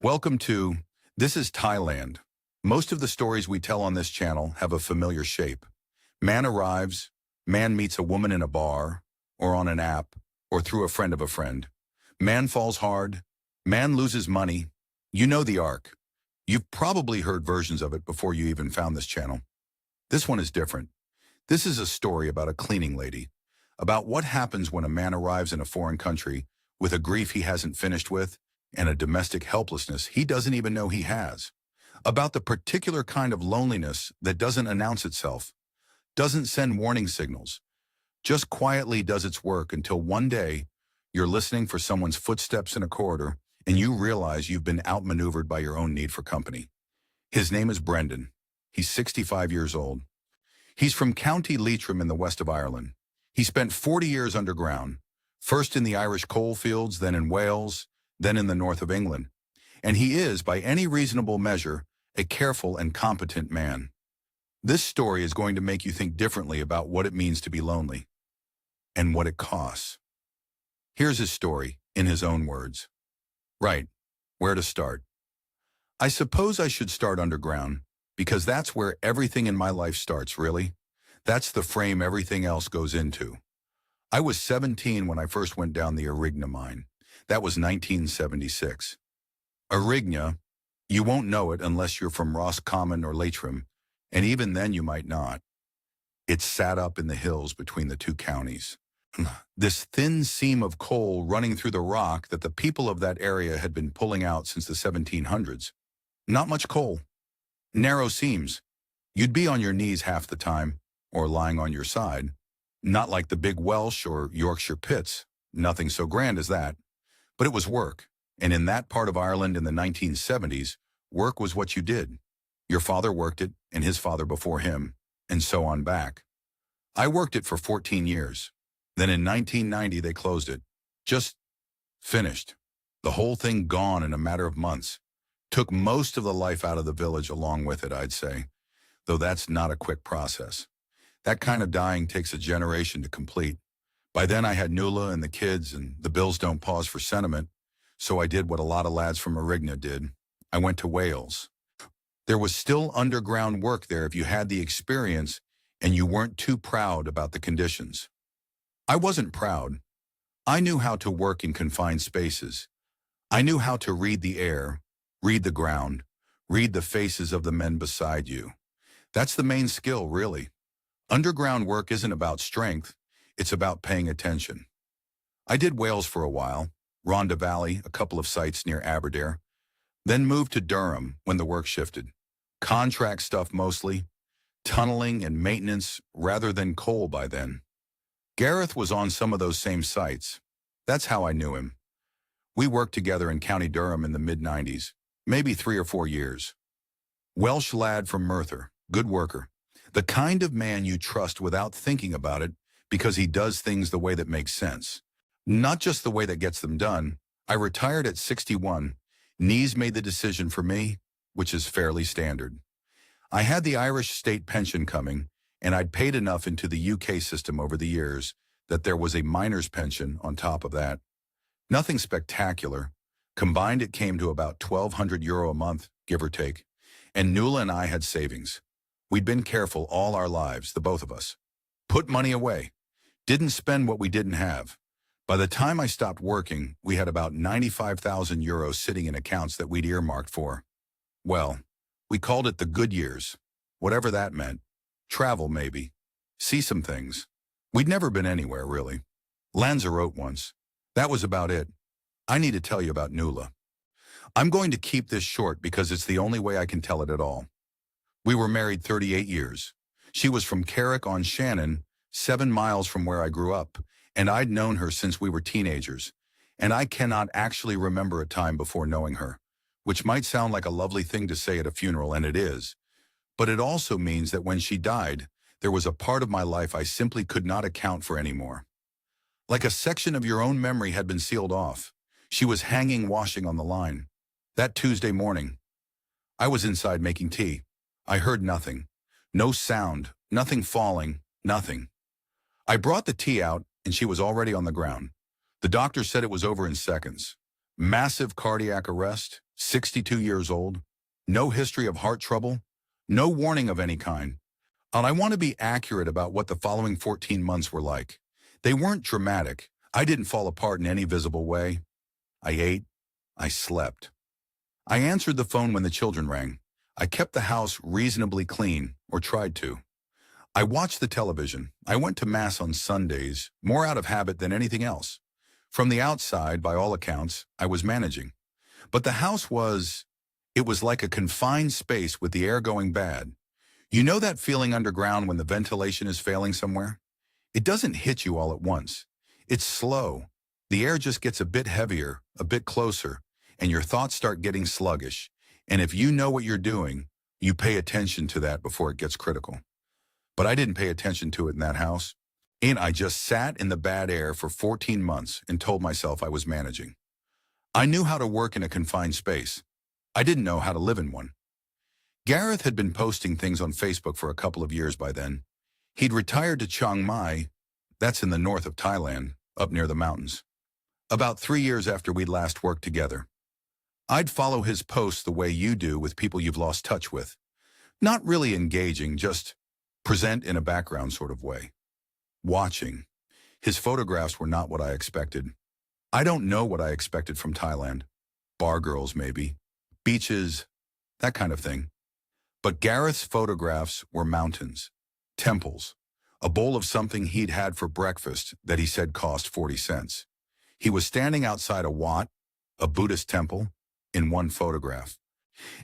Welcome to This is Thailand. Most of the stories we tell on this channel have a familiar shape. Man arrives, man meets a woman in a bar, or on an app, or through a friend of a friend. Man falls hard, man loses money. You know the arc. You've probably heard versions of it before you even found this channel. This one is different. This is a story about a cleaning lady, about what happens when a man arrives in a foreign country with a grief he hasn't finished with, and a domestic helplessness he doesn't even know he has. About the particular kind of loneliness that doesn't announce itself, doesn't send warning signals, just quietly does its work until one day you're listening for someone's footsteps in a corridor and you realize you've been outmaneuvered by your own need for company. His name is Brendan. He's 65 years old. He's from County Leitrim in the west of Ireland. He spent 40 years underground, first in the Irish coal fields, then in Wales, then in the north of England. And he is, by any reasonable measure, a careful and competent man. This story is going to make you think differently about what it means to be lonely and what it costs. Here's his story, in his own words. Right, where to start? I suppose I should start underground, because that's where everything in my life starts, really. That's the frame everything else goes into. I was 17 when I first went down the Arigna mine. That was 1976. Arigna, you won't know it unless you're from Roscommon or Leitrim, and even then you might not. It's sat up in the hills between the two counties. This thin seam of coal running through the rock that the people of that area had been pulling out since the 1700s. Not much coal. Narrow seams. You'd be on your knees half the time, or lying on your side. Not like the big Welsh or Yorkshire pits. Nothing so grand as that. But it was work, and in that part of Ireland in the 1970s, work was what you did. Your father worked it, and his father before him, and so on back. I worked it for 14 years. Then in 1990 they closed it. Just finished. The whole thing gone in a matter of months. Took most of the life out of the village along with it, I'd say. Though that's not a quick process. That kind of dying takes a generation to complete. By then I had Nuala and the kids, and the bills don't pause for sentiment, so I did what a lot of lads from Arigna did. I went to Wales. There was still underground work there if you had the experience and you weren't too proud about the conditions. I wasn't proud. I knew how to work in confined spaces. I knew how to read the air, read the ground, read the faces of the men beside you. That's the main skill, really. Underground work isn't about strength. It's about paying attention. I did Wales for a while, Rhondda Valley, a couple of sites near Aberdare, then moved to Durham when the work shifted. Contract stuff mostly, tunneling and maintenance rather than coal by then. Gareth was on some of those same sites. That's how I knew him. We worked together in County Durham in the mid-90s, maybe 3 or 4 years. Welsh lad from Merthyr, good worker. The kind of man you trust without thinking about it, because he does things the way that makes sense. Not just the way that gets them done. I retired at 61. Knees made the decision for me, which is fairly standard. I had the Irish state pension coming, and I'd paid enough into the UK system over the years that there was a miner's pension on top of that. Nothing spectacular. Combined it came to about €1,200 a month, give or take. And Nuala and I had savings. We'd been careful all our lives, the both of us. Put money away. Didn't spend what we didn't have. By the time I stopped working, we had about €95,000 sitting in accounts that we'd earmarked for. Well, we called it the good years, whatever that meant. Travel, maybe. See some things. We'd never been anywhere, really. Lanzarote once. That was about it. I need to tell you about Nuala. I'm going to keep this short because it's the only way I can tell it at all. We were married 38 years. She was from Carrick-on-Shannon, 7 miles from where I grew up, and I'd known her since we were teenagers, and I cannot actually remember a time before knowing her, which might sound like a lovely thing to say at a funeral, and it is, but it also means that when she died, there was a part of my life I simply could not account for anymore. Like a section of your own memory had been sealed off. She was hanging washing on the line. That Tuesday morning, I was inside making tea. I heard nothing. No sound, nothing falling, nothing. I brought the tea out, and she was already on the ground. The doctor said it was over in seconds. Massive cardiac arrest, 62 years old, no history of heart trouble, no warning of any kind. And I want to be accurate about what the following 14 months were like. They weren't dramatic. I didn't fall apart in any visible way. I ate. I slept. I answered the phone when the children rang. I kept the house reasonably clean, or tried to. I watched the television. I went to Mass on Sundays, more out of habit than anything else. From the outside, by all accounts, I was managing. But the house it was like a confined space with the air going bad. You know that feeling underground when the ventilation is failing somewhere? It doesn't hit you all at once. It's slow. The air just gets a bit heavier, a bit closer, and your thoughts start getting sluggish. And if you know what you're doing, you pay attention to that before it gets critical. But I didn't pay attention to it in that house. And I just sat in the bad air for 14 months and told myself I was managing. I knew how to work in a confined space. I didn't know how to live in one. Gareth had been posting things on Facebook for a couple of years by then. He'd retired to Chiang Mai, that's in the north of Thailand, up near the mountains. About 3 years after we'd last worked together. I'd follow his posts the way you do with people you've lost touch with. Not really engaging, just present in a background sort of way. Watching. His photographs were not what I expected. I don't know what I expected from Thailand. Bar girls, maybe. Beaches, that kind of thing. But Gareth's photographs were mountains, temples, a bowl of something he'd had for breakfast that he said cost 40 cents. He was standing outside a Wat, a Buddhist temple, in one photograph.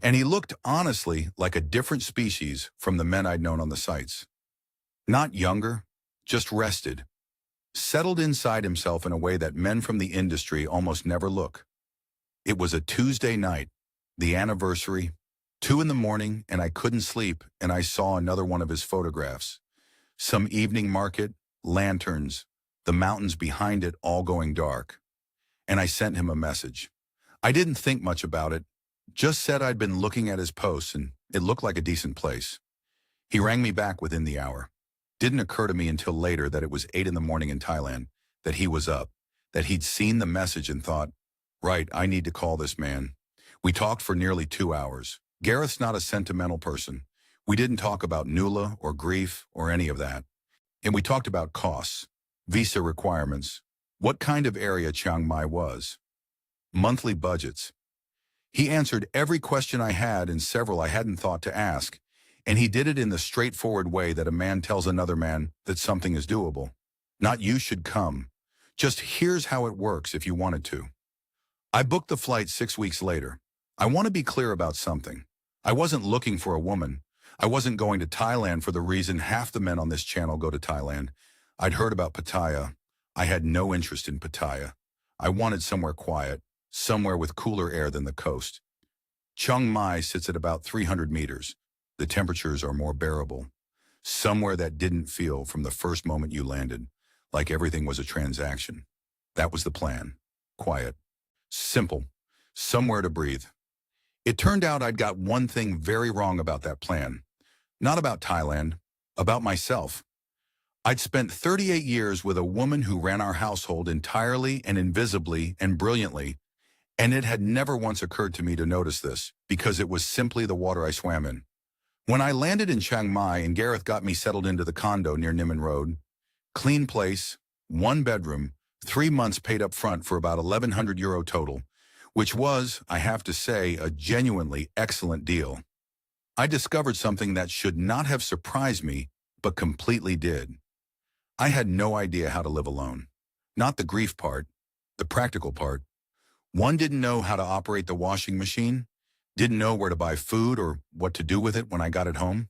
And he looked honestly like a different species from the men I'd known on the sites. Not younger, just rested. Settled inside himself in a way that men from the industry almost never look. It was a Tuesday night, the anniversary, 2 in the morning, and I couldn't sleep, and I saw another one of his photographs. Some evening market, lanterns, the mountains behind it all going dark. And I sent him a message. I didn't think much about it, just said I'd been looking at his posts and it looked like a decent place. He rang me back within the hour. Didn't occur to me until later that it was 8 in the morning in Thailand, that he was up, that he'd seen the message and thought, right, I need to call this man. We talked for nearly 2 hours. Gareth's not a sentimental person. We didn't talk about Nuala or grief or any of that. And we talked about costs, visa requirements, what kind of area Chiang Mai was, monthly budgets. He answered every question I had and several I hadn't thought to ask, and he did it in the straightforward way that a man tells another man that something is doable. Not you should come. Just here's how it works if you wanted to. I booked the flight 6 weeks later. I want to be clear about something. I wasn't looking for a woman. I wasn't going to Thailand for the reason half the men on this channel go to Thailand. I'd heard about Pattaya. I had no interest in Pattaya. I wanted somewhere quiet, somewhere with cooler air than the coast. Chiang Mai sits at about 300 meters. The temperatures are more bearable. Somewhere that didn't feel from the first moment you landed, like everything was a transaction. That was the plan. Quiet. Simple. Somewhere to breathe. It turned out I'd got one thing very wrong about that plan. Not about Thailand, about myself. I'd spent 38 years with a woman who ran our household entirely and invisibly and brilliantly, and it had never once occurred to me to notice this, because it was simply the water I swam in. When I landed in Chiang Mai and Gareth got me settled into the condo near Niman Road, clean place, 1 bedroom, 3 months paid up front for about €1,100 total, which was, I have to say, a genuinely excellent deal. I discovered something that should not have surprised me, but completely did. I had no idea how to live alone. Not the grief part, the practical part. One didn't know how to operate the washing machine, didn't know where to buy food or what to do with it when I got it home.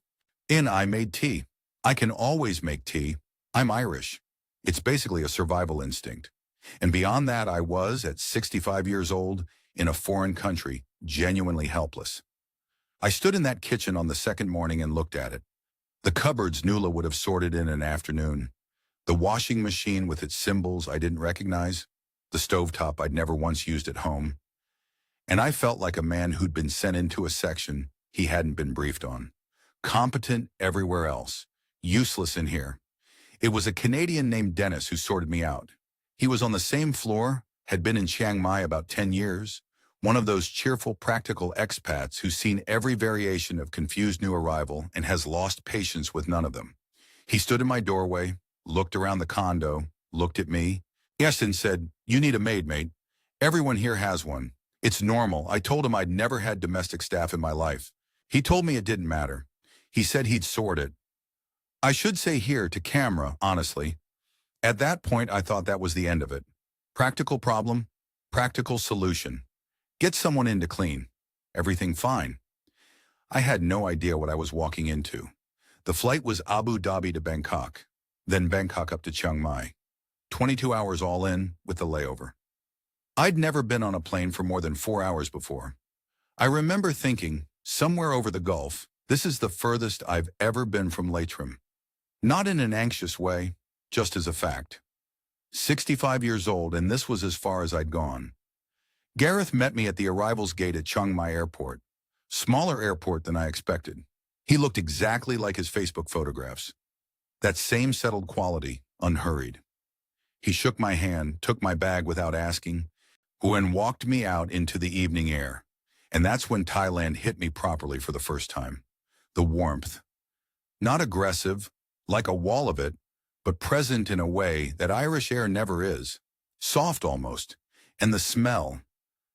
And I made tea. I can always make tea. I'm Irish. It's basically a survival instinct. And beyond that, I was, at 65 years old, in a foreign country, genuinely helpless. I stood in that kitchen on the second morning and looked at it. The cupboards Nuala would have sorted in an afternoon. The washing machine with its symbols I didn't recognize. The stovetop I'd never once used at home. And I felt like a man who'd been sent into a section he hadn't been briefed on. Competent everywhere else. Useless in here. It was a Canadian named Dennis who sorted me out. He was on the same floor, had been in Chiang Mai about 10 years, one of those cheerful, practical expats who's seen every variation of confused new arrival and has lost patience with none of them. He stood in my doorway, looked around the condo, looked at me, yes, and said, "You need a maid, mate. Everyone here has one. It's normal." I told him I'd never had domestic staff in my life. He told me it didn't matter. He said he'd sort it. I should say here to camera, honestly. At that point, I thought that was the end of it. Practical problem, practical solution. Get someone in to clean. Everything fine. I had no idea what I was walking into. The flight was Abu Dhabi to Bangkok, then Bangkok up to Chiang Mai. 22 hours all in with the layover. I'd never been on a plane for more than 4 hours before. I remember thinking, somewhere over the Gulf, this is the furthest I've ever been from Leitrim. Not in an anxious way, just as a fact. 65 years old, and this was as far as I'd gone. Gareth met me at the arrivals gate at Chiang Mai Airport. Smaller airport than I expected. He looked exactly like his Facebook photographs. That same settled quality, unhurried. He shook my hand, took my bag without asking, and walked me out into the evening air. And that's when Thailand hit me properly for the first time. The warmth. Not aggressive, like a wall of it, but present in a way that Irish air never is. Soft almost. And the smell.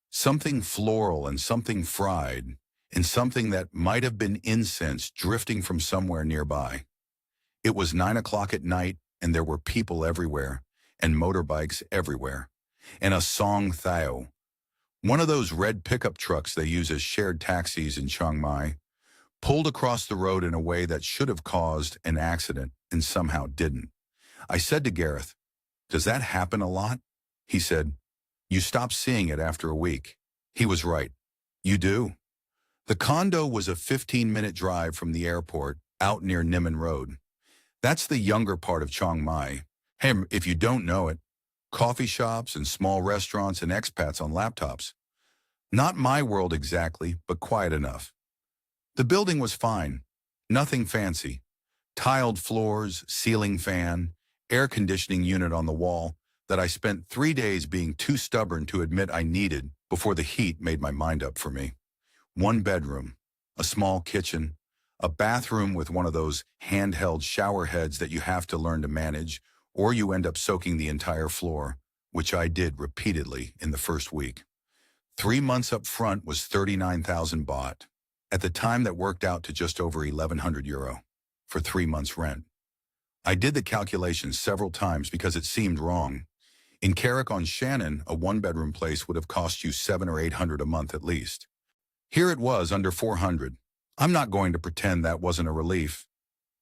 Something floral and something fried, and something that might have been incense drifting from somewhere nearby. It was 9 o'clock at night, and there were people everywhere, and motorbikes everywhere, and a song Thao, one of those red pickup trucks they use as shared taxis in Chiang Mai, pulled across the road in a way that should have caused an accident and somehow didn't. I said to Gareth, "Does that happen a lot?" He said, "You stop seeing it after a week." He was right. You do. The condo was a 15-minute drive from the airport out near Niman Road. That's the younger part of Chiang Mai. Hey, if you don't know it, coffee shops and small restaurants and expats on laptops. Not my world exactly, but quiet enough. The building was fine. Nothing fancy. Tiled floors, ceiling fan, air conditioning unit on the wall that I spent 3 days being too stubborn to admit I needed before the heat made my mind up for me. 1 bedroom, a small kitchen, a bathroom with one of those handheld shower heads that you have to learn to manage, or you end up soaking the entire floor, which I did repeatedly in the first week. 3 months up front was 39,000 baht. At the time that worked out to just over 1,100 euro for 3 months rent. I did the calculations several times because it seemed wrong. In Carrick-on-Shannon, a 1-bedroom place would have cost you 700 or 800 a month at least. Here it was under 400. I'm not going to pretend that wasn't a relief.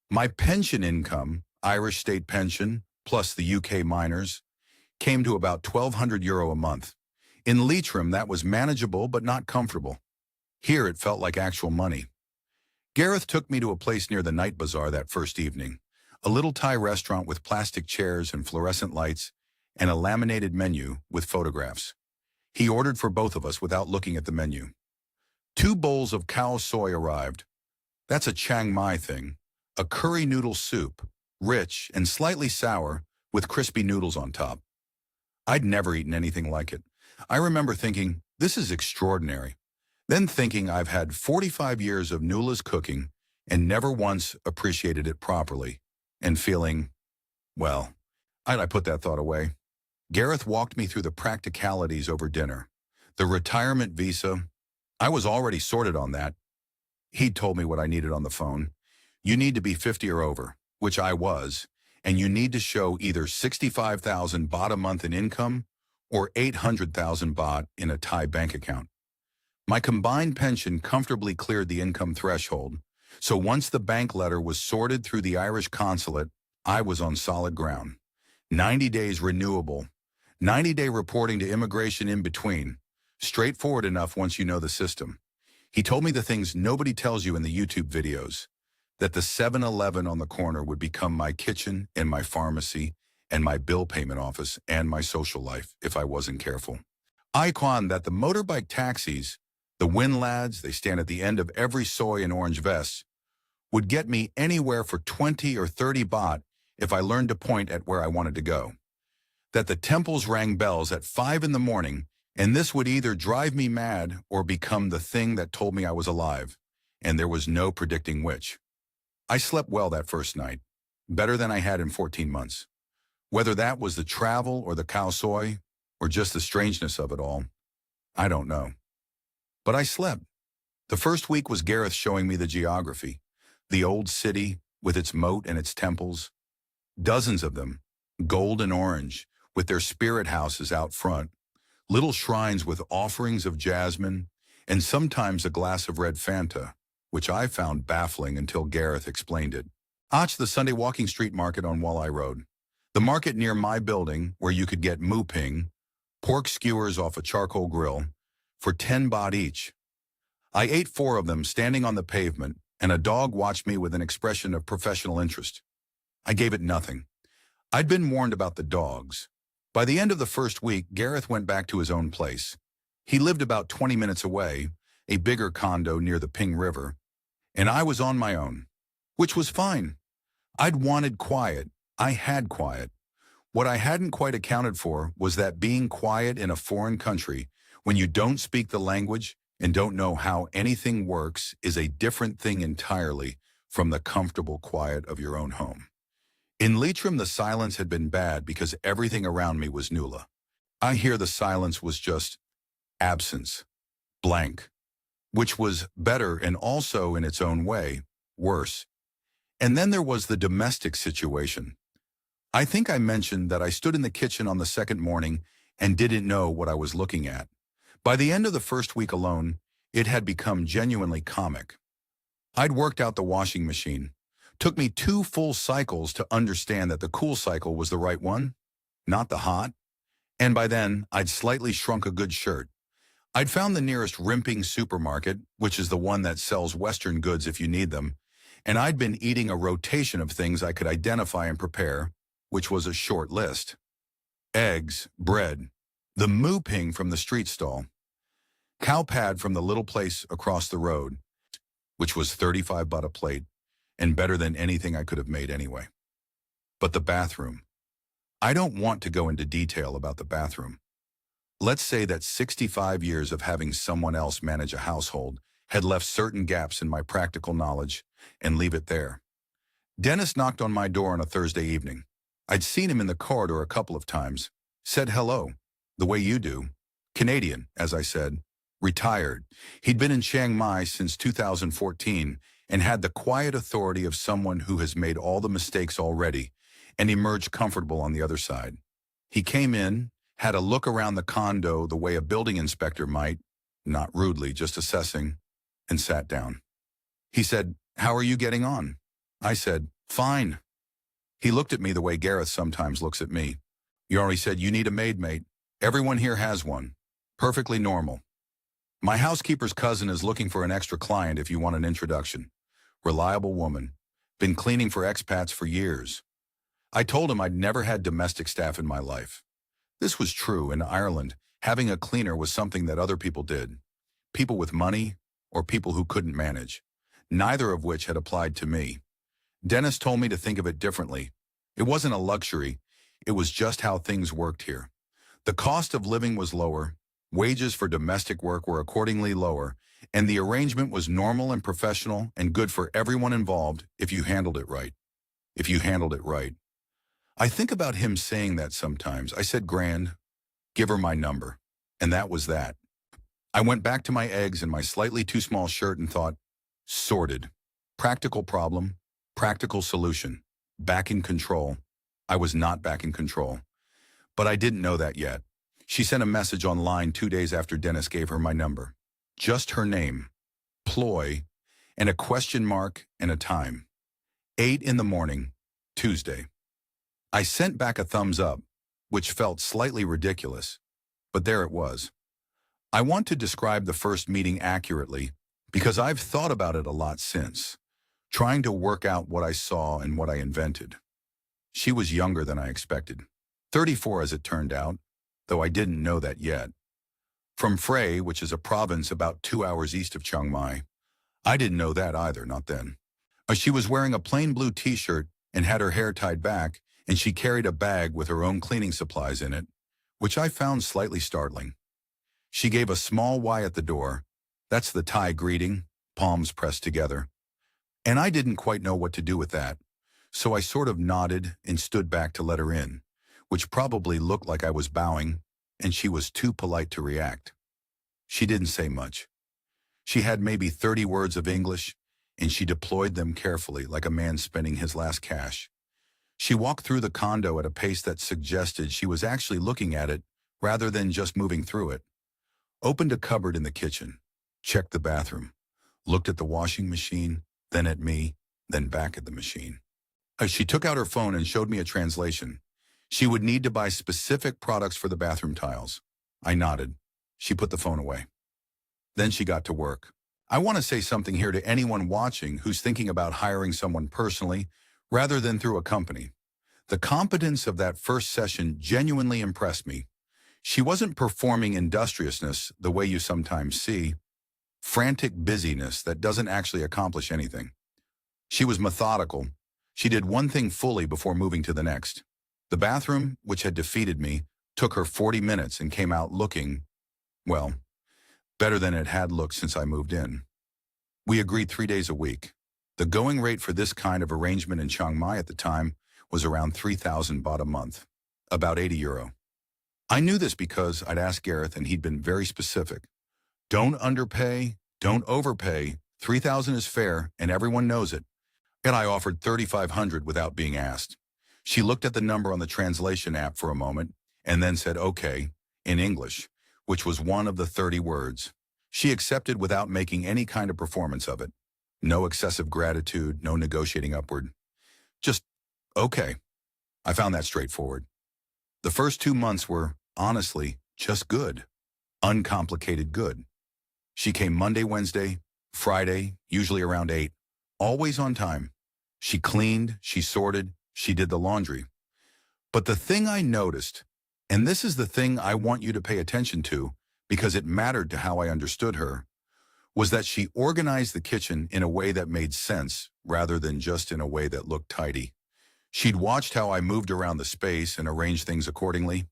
My pension income, Irish state pension, plus the UK minors, came to about 1,200 euro a month. In Leitrim, that was manageable but not comfortable. Here it felt like actual money. Gareth took me to a place near the night bazaar that first evening, a little Thai restaurant with plastic chairs and fluorescent lights, and a laminated menu with photographs. He ordered for both of us without looking at the menu. 2 bowls of cow soy arrived. That's a Chiang Mai thing. A curry noodle soup, rich and slightly sour, with crispy noodles on top. I'd never eaten anything like it. I remember thinking, this is extraordinary. Then thinking I've had 45 years of Nula's cooking and never once appreciated it properly. And feeling, well, I put that thought away. Gareth walked me through the practicalities over dinner. The retirement visa, I was already sorted on that. He'd told me what I needed on the phone. You need to be 50 or over, which I was, and you need to show either 65,000 baht a month in income or 800,000 baht in a Thai bank account. My combined pension comfortably cleared the income threshold, so once the bank letter was sorted through the Irish consulate, I was on solid ground. 90 days renewable, 90-day reporting to immigration in between. Straightforward enough once you know the system. He told me the things nobody tells you in the YouTube videos, that the 7-Eleven on the corner would become my kitchen and my pharmacy and my bill payment office and my social life if I wasn't careful. Icon that the motorbike taxis, the Win lads, they stand at the end of every soy and orange vest, would get me anywhere for 20 or 30 baht if I learned to point at where I wanted to go. That the temples rang bells at 5 in the morning And this would either drive me mad or become the thing that told me I was alive, and there was no predicting which. I slept well that first night, better than I had in 14 months. Whether that was the travel or the cow soy, or just the strangeness of it all, I don't know. But I slept. The first week was Gareth showing me the geography, the old city with its moat and its temples, dozens of them, gold and orange, with their spirit houses out front, little shrines with offerings of jasmine, and sometimes a glass of red Fanta, which I found baffling until Gareth explained it. The Sunday walking street market on Walleye Road. The market near my building where you could get moo ping, pork skewers off a charcoal grill, for 10 baht each. I ate 4 of them standing on the pavement, and a dog watched me with an expression of professional interest. I gave it nothing. I'd been warned about the dogs. By the end of the first week, Gareth went back to his own place. He lived about 20 minutes away, a bigger condo near the Ping River, and I was on my own, which was fine. I'd wanted quiet. I had quiet. What I hadn't quite accounted for was that being quiet in a foreign country, when you don't speak the language and don't know how anything works, is a different thing entirely from the comfortable quiet of your own home. In Leitrim, the silence had been bad because everything around me was Nula. I hear the silence was just absence, blank, which was better and also, in its own way, worse. And then there was the domestic situation. I think I mentioned that I stood in the kitchen on the second morning and didn't know what I was looking at. By the end of the first week alone, it had become genuinely comic. I'd worked out the washing machine. Took me 2 full cycles to understand that the cool cycle was the right one, not the hot. And by then, I'd slightly shrunk a good shirt. I'd found the nearest rimping supermarket, which is the one that sells Western goods if you need them, and I'd been eating a rotation of things I could identify and prepare, which was a short list. Eggs, bread, the moo ping from the street stall, cow pad from the little place across the road, which was 35 baht a plate, and better than anything I could have made anyway. But the bathroom. I don't want to go into detail about the bathroom. Let's say that 65 years of having someone else manage a household had left certain gaps in my practical knowledge, and leave it there. Dennis knocked on my door on a Thursday evening. I'd seen him in the corridor a couple of times, said hello, the way you do. Canadian, as I said, retired. He'd been in Chiang Mai since 2014 and had the quiet authority of someone who has made all the mistakes already and emerged comfortable on the other side. He came in, had a look around the condo the way a building inspector might, not rudely, just assessing, and sat down. He said, "How are you getting on?" I said, "Fine." He looked at me the way Gareth sometimes looks at me. "You already said you need a maid, mate. Everyone here has one. Perfectly normal. My housekeeper's cousin is looking for an extra client if you want an introduction. Reliable woman. Been cleaning for expats for years." I told him I'd never had domestic staff in my life. This was true. In Ireland, having a cleaner was something that other people did. People with money or people who couldn't manage. Neither of which had applied to me. Dennis told me to think of it differently. It wasn't a luxury. It was just how things worked here. The cost of living was lower. Wages for domestic work were accordingly lower, and the arrangement was normal and professional and good for everyone involved if you handled it right. If you handled it right. I think about him saying that sometimes. I said, "Grand, give her my number." And that was that. I went back to my eggs and my slightly too small shirt and thought, sorted. Practical problem, practical solution. Back in control. I was not back in control. But I didn't know that yet. She sent a message online 2 days after Dennis gave her my number. Just her name, Ploy, and a question mark and a time. 8 in the morning, Tuesday. I sent back a thumbs up, which felt slightly ridiculous, but there it was. I want to describe the first meeting accurately because I've thought about it a lot since, trying to work out what I saw and what I invented. She was younger than I expected, 34 as it turned out, though I didn't know that yet. From Phrae, which is a province about 2 hours east of Chiang Mai. I didn't know that either, not then. She was wearing a plain blue t-shirt and had her hair tied back, and she carried a bag with her own cleaning supplies in it, which I found slightly startling. She gave a small Y at the door. That's the Thai greeting, palms pressed together. And I didn't quite know what to do with that. So I sort of nodded and stood back to let her in, which probably looked like I was bowing, and she was too polite to react. She didn't say much. She had maybe 30 words of English, and she deployed them carefully like a man spending his last cash. She walked through the condo at a pace that suggested she was actually looking at it rather than just moving through it. Opened a cupboard in the kitchen, checked the bathroom, looked at the washing machine, then at me, then back at the machine. As she took out her phone and showed me a translation, she would need to buy specific products for the bathroom tiles. I nodded. She put the phone away. Then she got to work. I want to say something here to anyone watching who's thinking about hiring someone personally rather than through a company. The competence of that first session genuinely impressed me. She wasn't performing industriousness the way you sometimes see, frantic busyness that doesn't actually accomplish anything. She was methodical. She did one thing fully before moving to the next. The bathroom, which had defeated me, took her 40 minutes and came out looking, well, better than it had looked since I moved in. We agreed 3 days a week. The going rate for this kind of arrangement in Chiang Mai at the time was around 3,000 baht a month, about €80. I knew this because I'd asked Gareth and he'd been very specific. Don't underpay, don't overpay, 3,000 is fair and everyone knows it. And I offered 3,500 without being asked. She looked at the number on the translation app for a moment and then said, okay, in English, which was one of the 30 words. She accepted without making any kind of performance of it. No excessive gratitude, no negotiating upward. Just, okay. I found that straightforward. The first 2 months were, honestly, just good. Uncomplicated good. She came Monday, Wednesday, Friday, usually around 8, always on time. She cleaned, she sorted, she did the laundry. But the thing I noticed, and this is the thing I want you to pay attention to because it mattered to how I understood her, was that she organized the kitchen in a way that made sense rather than just in a way that looked tidy. She'd watched how I moved around the space and arranged things accordingly.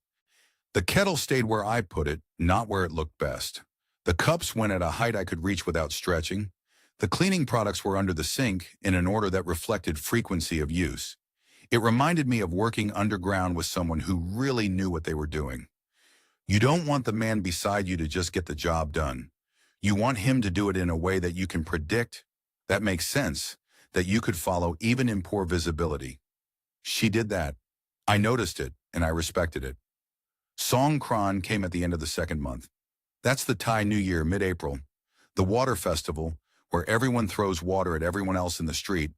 The kettle stayed where I put it, not where it looked best. The cups went at a height I could reach without stretching. The cleaning products were under the sink in an order that reflected frequency of use. It reminded me of working underground with someone who really knew what they were doing. You don't want the man beside you to just get the job done. You want him to do it in a way that you can predict, that makes sense, that you could follow even in poor visibility. She did that. I noticed it, and I respected it. Songkran came at the end of the second month. That's the Thai New Year, mid-April. The water festival, where everyone throws water at everyone else in the street,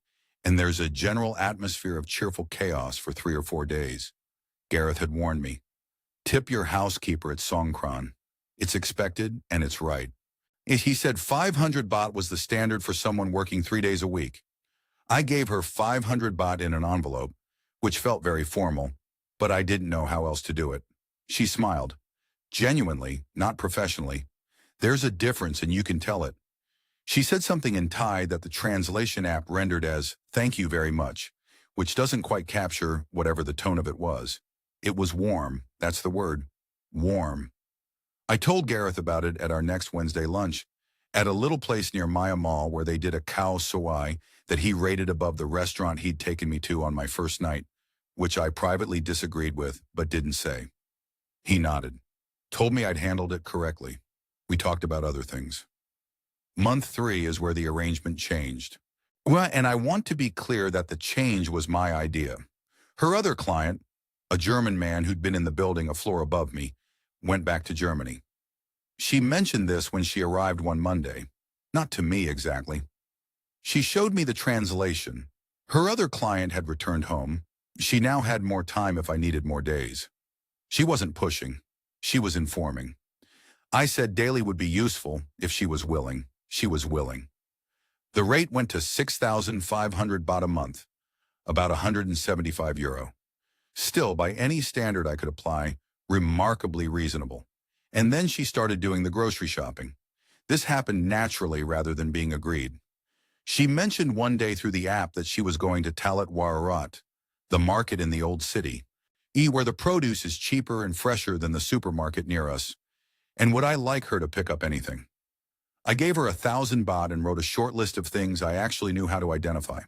and there's a general atmosphere of cheerful chaos for 3 or 4 days. Gareth had warned me. Tip your housekeeper at Songkran. It's expected, and it's right. He said 500 baht was the standard for someone working 3 days a week. I gave her 500 baht in an envelope, which felt very formal, but I didn't know how else to do it. She smiled. Genuinely, not professionally. There's a difference and you can tell it. She said something in Thai that the translation app rendered as, thank you very much, which doesn't quite capture whatever the tone of it was. It was warm, that's the word, warm. I told Gareth about it at our next Wednesday lunch, at a little place near Maya Mall where they did a khao soi that he rated above the restaurant he'd taken me to on my first night, which I privately disagreed with but didn't say. He nodded, told me I'd handled it correctly. We talked about other things. Month 3 is where the arrangement changed. Well, and I want to be clear that the change was my idea. Her other client, a German man who'd been in the building a floor above me, went back to Germany. She mentioned this when she arrived one Monday. Not to me exactly. She showed me the translation. Her other client had returned home. She now had more time if I needed more days. She wasn't pushing. She was informing. I said daily would be useful if she was willing. She was willing. The rate went to 6,500 baht a month, about €175. Still, by any standard I could apply, remarkably reasonable. And then she started doing the grocery shopping. This happened naturally rather than being agreed. She mentioned one day through the app that she was going to Talat Warat, the market in the old city, where the produce is cheaper and fresher than the supermarket near us. And would I like her to pick up anything? I gave her 1,000 baht and wrote a short list of things I actually knew how to identify.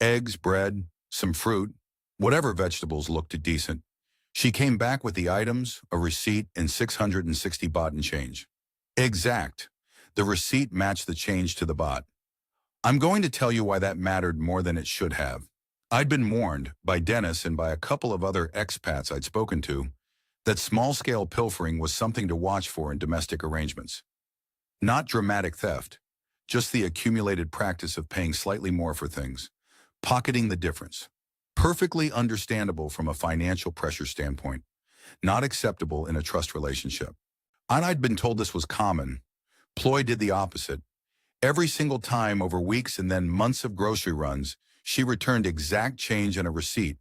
Eggs, bread, some fruit, whatever vegetables looked decent. She came back with the items, a receipt, and 660 baht and change. Exact. The receipt matched the change to the baht. I'm going to tell you why that mattered more than it should have. I'd been warned, by Dennis and by a couple of other expats I'd spoken to, that small-scale pilfering was something to watch for in domestic arrangements. Not dramatic theft, just the accumulated practice of paying slightly more for things, pocketing the difference. Perfectly understandable from a financial pressure standpoint, not acceptable in a trust relationship. And I'd been told this was common. Ploy did the opposite. Every single time over weeks and then months of grocery runs, she returned exact change and a receipt.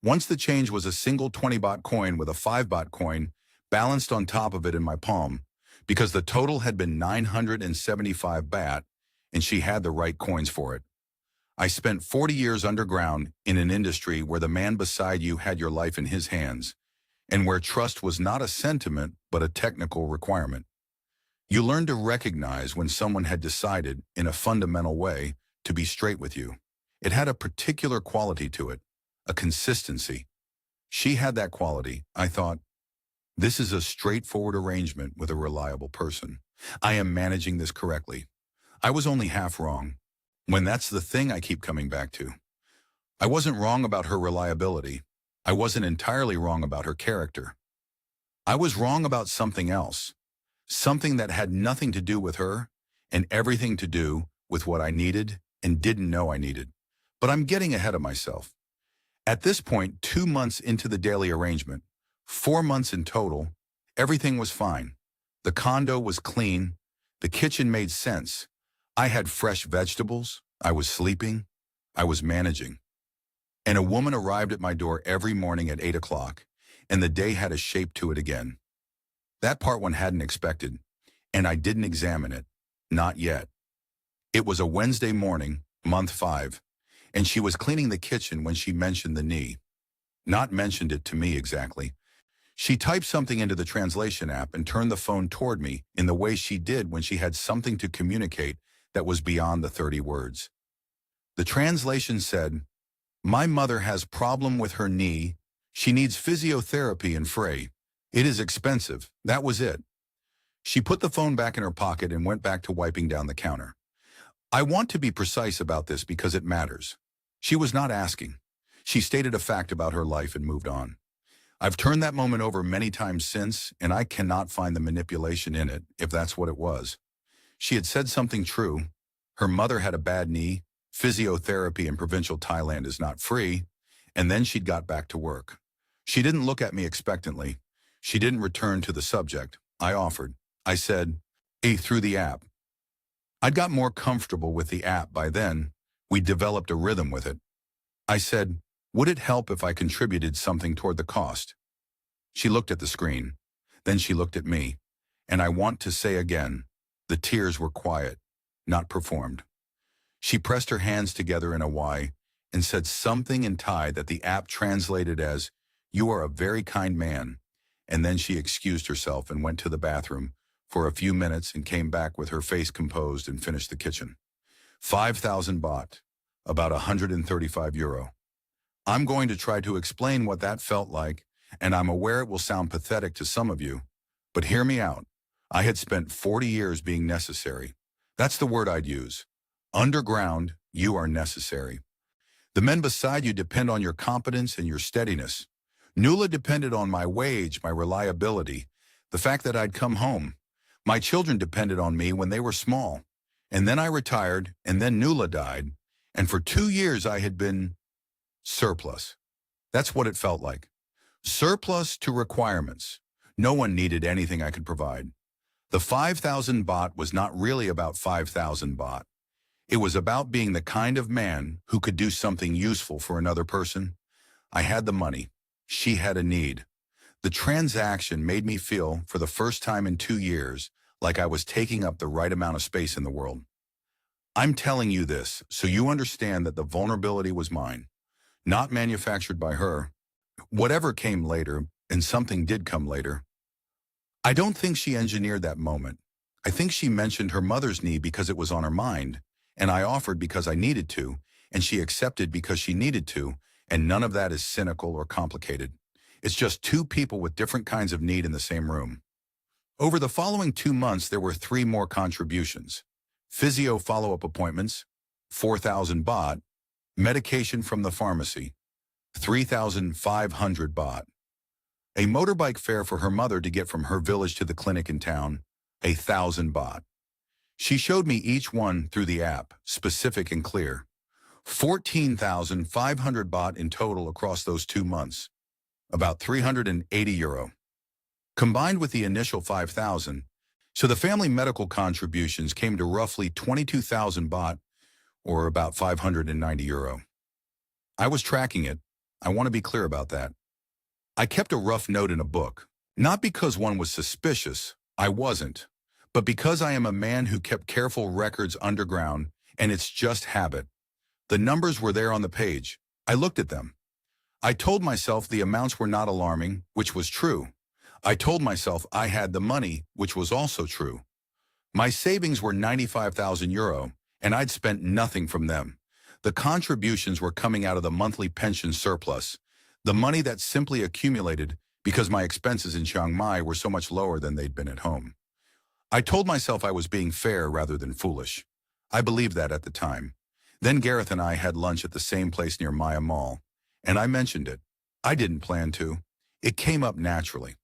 Once the change was a single 20 baht coin with a 5 baht coin balanced on top of it in my palm, because the total had been 975 baht and she had the right coins for it. I spent 40 years underground in an industry where the man beside you had your life in his hands, and where trust was not a sentiment but a technical requirement. You learned to recognize when someone had decided, in a fundamental way, to be straight with you. It had a particular quality to it, a consistency. She had that quality. I thought, this is a straightforward arrangement with a reliable person. I am managing this correctly. I was only half wrong. When that's the thing I keep coming back to. I wasn't wrong about her reliability. I wasn't entirely wrong about her character. I was wrong about something else. Something that had nothing to do with her and everything to do with what I needed and didn't know I needed. But I'm getting ahead of myself. At this point, 2 months into the daily arrangement, 4 months in total, everything was fine. The condo was clean. The kitchen made sense. I had fresh vegetables. I was sleeping. I was managing. And a woman arrived at my door every morning at 8 o'clock, and the day had a shape to it again. That part one hadn't expected, and I didn't examine it. Not yet. It was a Wednesday morning, month 5, and she was cleaning the kitchen when she mentioned the knee. Not mentioned it to me exactly. She typed something into the translation app and turned the phone toward me in the way she did when she had something to communicate that was beyond the 30 words. The translation said, "My mother has problem with her knee. She needs physiotherapy in Frey. It is expensive." That was it. She put the phone back in her pocket and went back to wiping down the counter. I want to be precise about this because it matters. She was not asking. She stated a fact about her life and moved on. I've turned that moment over many times since, and I cannot find the manipulation in it, if that's what it was. She had said something true. Her mother had a bad knee. Physiotherapy in provincial Thailand is not free. And then she'd got back to work. She didn't look at me expectantly. She didn't return to the subject. I offered. I said, through the app. I'd got more comfortable with the app by then. We'd developed a rhythm with it. I said, would it help if I contributed something toward the cost? She looked at the screen. Then she looked at me. And I want to say again, the tears were quiet, not performed. She pressed her hands together in a Y and said something in Thai that the app translated as, "You are a very kind man." And then she excused herself and went to the bathroom for a few minutes and came back with her face composed and finished the kitchen. 5,000 baht, about €135. I'm going to try to explain what that felt like, and I'm aware it will sound pathetic to some of you, but hear me out. I had spent 40 years being necessary. That's the word I'd use. Underground, you are necessary. The men beside you depend on your competence and your steadiness. Nuala depended on my wage, my reliability, the fact that I'd come home. My children depended on me when they were small. And then I retired, and then Nuala died, and for 2 years I had been surplus. That's what it felt like. Surplus to requirements. No one needed anything I could provide. The 5,000 baht was not really about 5,000 baht. It was about being the kind of man who could do something useful for another person. I had the money. She had a need. The transaction made me feel, for the first time in 2 years, like I was taking up the right amount of space in the world. I'm telling you this so you understand that the vulnerability was mine, not manufactured by her. Whatever came later, and something did come later, I don't think she engineered that moment. I think she mentioned her mother's knee because it was on her mind, and I offered because I needed to, and she accepted because she needed to, and none of that is cynical or complicated. It's just two people with different kinds of need in the same room. Over the following 2 months, there were 3 more contributions. Physio follow-up appointments, 4,000 baht. Medication from the pharmacy, 3,500 baht. A motorbike fare for her mother to get from her village to the clinic in town, 1,000 baht. She showed me each one through the app, specific and clear. 14,500 baht in total across those 2 months, about €380. Combined with the initial 5,000, so the family medical contributions came to roughly 22,000 baht, or about €590. I was tracking it. I want to be clear about that. I kept a rough note in a book, not because one was suspicious, I wasn't, but because I am a man who kept careful records underground, and it's just habit. The numbers were there on the page. I looked at them. I told myself the amounts were not alarming, which was true. I told myself I had the money, which was also true. My savings were €95,000, and I'd spent nothing from them. The contributions were coming out of the monthly pension surplus, the money that simply accumulated because my expenses in Chiang Mai were so much lower than they'd been at home. I told myself I was being fair rather than foolish. I believed that at the time. Then Gareth and I had lunch at the same place near Maya Mall, and I mentioned it. I didn't plan to. It came up naturally.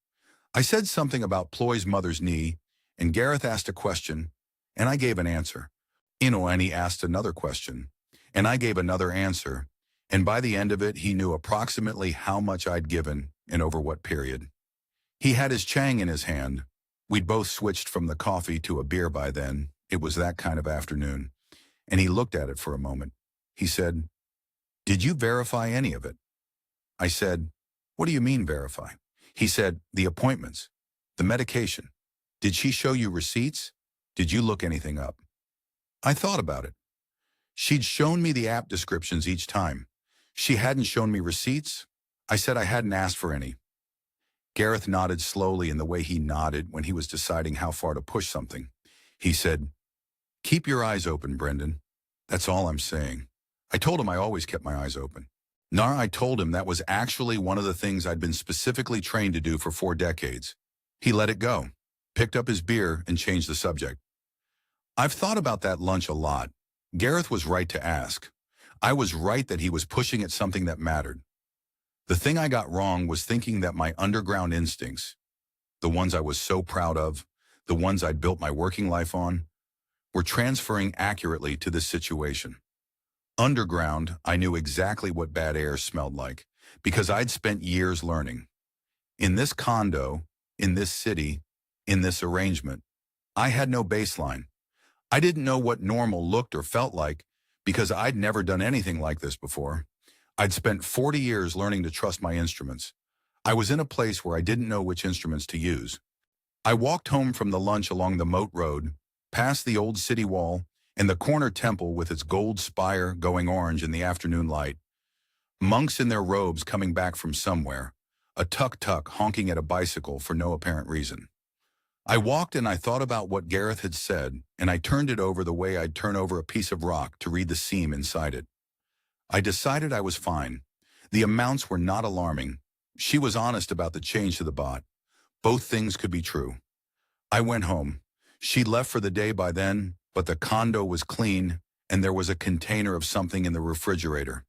I said something about Ploy's mother's knee, and Gareth asked a question, and I gave an answer. And he asked another question, and I gave another answer, and by the end of it, he knew approximately how much I'd given and over what period. He had his Chang in his hand. We'd both switched from the coffee to a beer by then. It was that kind of afternoon. And he looked at it for a moment. He said, "Did you verify any of it?" I said, "What do you mean verify?" He said, "The appointments, the medication. Did she show you receipts? Did you look anything up?" I thought about it. She'd shown me the app descriptions each time. She hadn't shown me receipts. I said I hadn't asked for any. Gareth nodded slowly in the way he nodded when he was deciding how far to push something. He said, "Keep your eyes open, Brendan. That's all I'm saying." I told him I always kept my eyes open. I told him that was actually one of the things I'd been specifically trained to do for 4 decades. He let it go, picked up his beer, and changed the subject. I've thought about that lunch a lot. Gareth was right to ask. I was right that he was pushing at something that mattered. The thing I got wrong was thinking that my underground instincts, the ones I was so proud of, the ones I'd built my working life on, were transferring accurately to this situation. Underground, I knew exactly what bad air smelled like, because I'd spent years learning. In this condo, in this city, in this arrangement, I had no baseline. I didn't know what normal looked or felt like because I'd never done anything like this before. I'd spent 40 years learning to trust my instruments. I was in a place where I didn't know which instruments to use. I walked home from the lunch along the moat road, past the old city wall, and the corner temple with its gold spire going orange in the afternoon light. Monks in their robes coming back from somewhere, a tuk-tuk honking at a bicycle for no apparent reason. I walked and I thought about what Gareth had said, and I turned it over the way I'd turn over a piece of rock to read the seam inside it. I decided I was fine. The amounts were not alarming. She was honest about the change to the baht. Both things could be true. I went home. She'd left for the day by then, but the condo was clean, and there was a container of something in the refrigerator.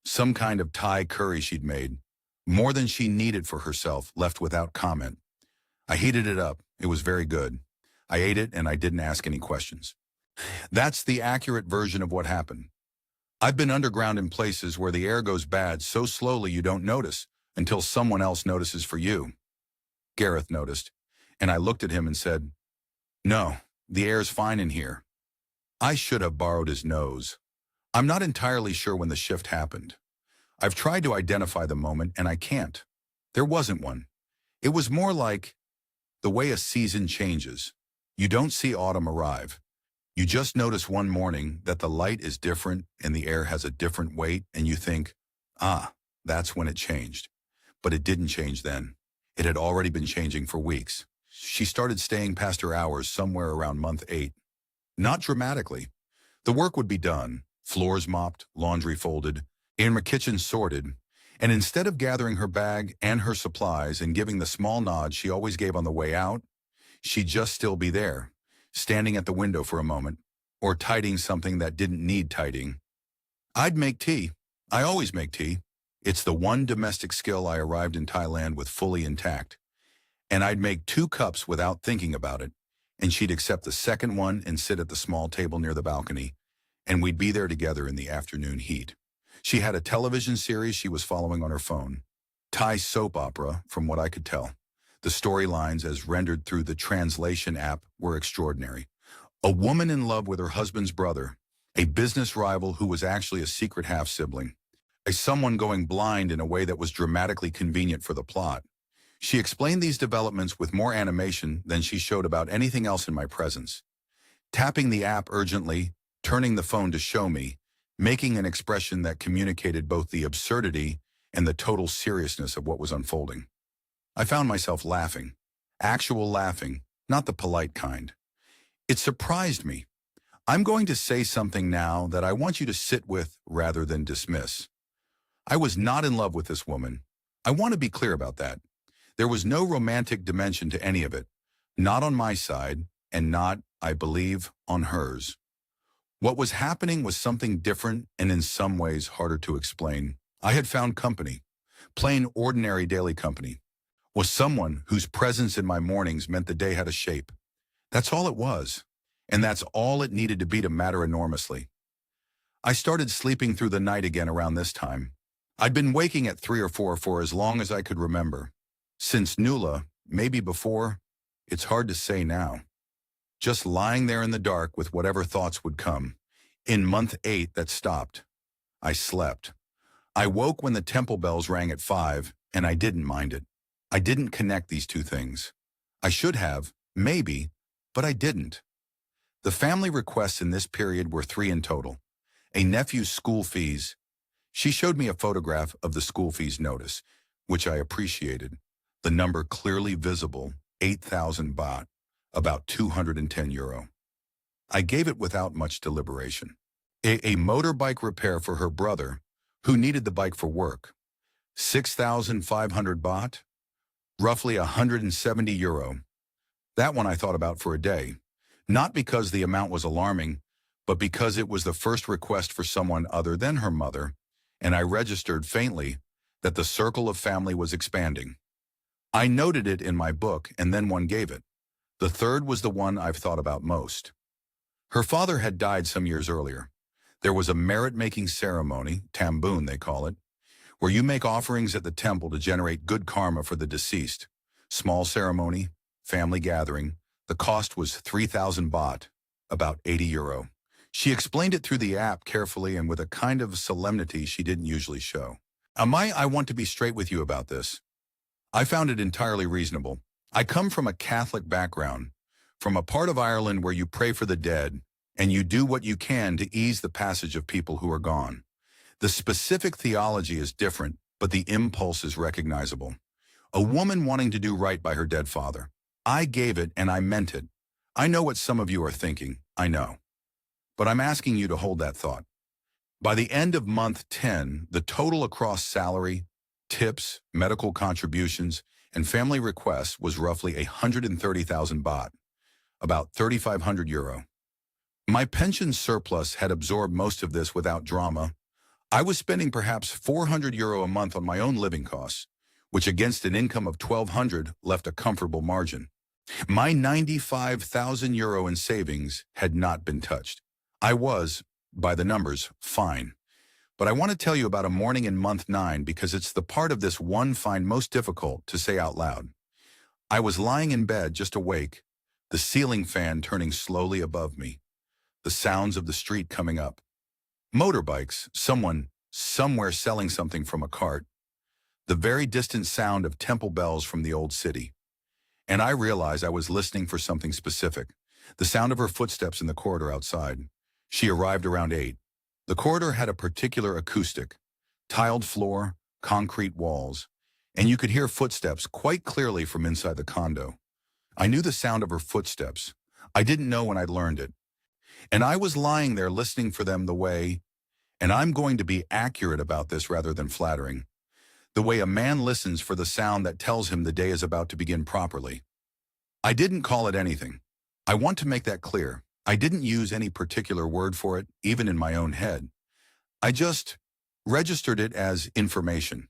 Some kind of Thai curry she'd made. More than she needed for herself, left without comment. I heated it up. It was very good. I ate it, and I didn't ask any questions. That's the accurate version of what happened. I've been underground in places where the air goes bad so slowly you don't notice until someone else notices for you. Gareth noticed, and I looked at him and said, "No, the air's fine in here." I should have borrowed his nose. I'm not entirely sure when the shift happened. I've tried to identify the moment, and I can't. There wasn't one. It was more like the way a season changes. You don't see autumn arrive. You just notice one morning that the light is different and the air has a different weight, and you think, that's when it changed. But it didn't change then. It had already been changing for weeks. she started staying past her hours somewhere around month 8. Not dramatically. The work would be done, floors mopped, laundry folded, in her kitchen sorted, and instead of gathering her bag and her supplies and giving the small nod she always gave on the way out, she'd just still be there, standing at the window for a moment, or tidying something that didn't need tidying. I'd make tea. I always make tea. It's the one domestic skill I arrived in Thailand with fully intact. And I'd make 2 cups without thinking about it, and she'd accept the second one and sit at the small table near the balcony, and we'd be there together in the afternoon heat. She had a television series she was following on her phone. Thai soap opera, from what I could tell. The storylines, as rendered through the translation app, were extraordinary. A woman in love with her husband's brother, a business rival who was actually a secret half-sibling, a someone going blind in a way that was dramatically convenient for the plot. She explained these developments with more animation than she showed about anything else in my presence. Tapping the app urgently, turning the phone to show me, making an expression that communicated both the absurdity and the total seriousness of what was unfolding. I found myself laughing. Actual laughing, not the polite kind. It surprised me. I'm going to say something now that I want you to sit with rather than dismiss. I was not in love with this woman. I want to be clear about that. There was no romantic dimension to any of it, not on my side, and not, I believe, on hers. What was happening was something different and in some ways harder to explain. I had found company, plain ordinary daily company, was someone whose presence in my mornings meant the day had a shape. That's all it was, and that's all it needed to be to matter enormously. I started sleeping through the night again around this time. I'd been waking at 3 or 4 for as long as I could remember. Since Nuala, maybe before, it's hard to say now. Just lying there in the dark with whatever thoughts would come. In month 8, that stopped. I slept. I woke when the temple bells rang at 5, and I didn't mind it. I didn't connect these two things. I should have, maybe, but I didn't. The family requests in this period were 3 in total. A nephew's school fees. She showed me a photograph of the school fees notice, which I appreciated. The number clearly visible, 8,000 baht, about €210. I gave it without much deliberation. A motorbike repair for her brother, who needed the bike for work. 6,500 baht, roughly €170. That one I thought about for a day, not because the amount was alarming, but because it was the first request for someone other than her mother, and I registered faintly that the circle of family was expanding. I noted it in my book, and then one gave it. The third was the one I've thought about most. Her father had died some years earlier. There was a merit-making ceremony, tambun they call it, where you make offerings at the temple to generate good karma for the deceased. Small ceremony, family gathering. The cost was 3,000 baht, about €80. She explained it through the app carefully and with a kind of solemnity she didn't usually show. I want to be straight with you about this. I found it entirely reasonable. I come from a Catholic background, from a part of Ireland where you pray for the dead, and you do what you can to ease the passage of people who are gone. The specific theology is different, but the impulse is recognizable. A woman wanting to do right by her dead father. I gave it and I meant it. I know what some of you are thinking, I know. But I'm asking you to hold that thought. By the end of month 10, the total across salary, tips, medical contributions, and family requests was roughly 130,000 baht, about €3,500. My pension surplus had absorbed most of this without drama. I was spending perhaps €400 a month on my own living costs, which against an income of 1,200 left a comfortable margin. My €95,000 in savings had not been touched. I was, by the numbers, fine. But I want to tell you about a morning in month 9 because it's the part of this one find most difficult to say out loud. I was lying in bed, just awake, the ceiling fan turning slowly above me, the sounds of the street coming up. Motorbikes, someone, somewhere selling something from a cart, the very distant sound of temple bells from the old city. And I realized I was listening for something specific, the sound of her footsteps in the corridor outside. She arrived around 8. The corridor had a particular acoustic, tiled floor, concrete walls, and you could hear footsteps quite clearly from inside the condo. I knew the sound of her footsteps. I didn't know when I'd learned it. And I was lying there listening for them the way, and I'm going to be accurate about this rather than flattering, the way a man listens for the sound that tells him the day is about to begin properly. I didn't call it anything. I want to make that clear. I didn't use any particular word for it, even in my own head. I just registered it as information.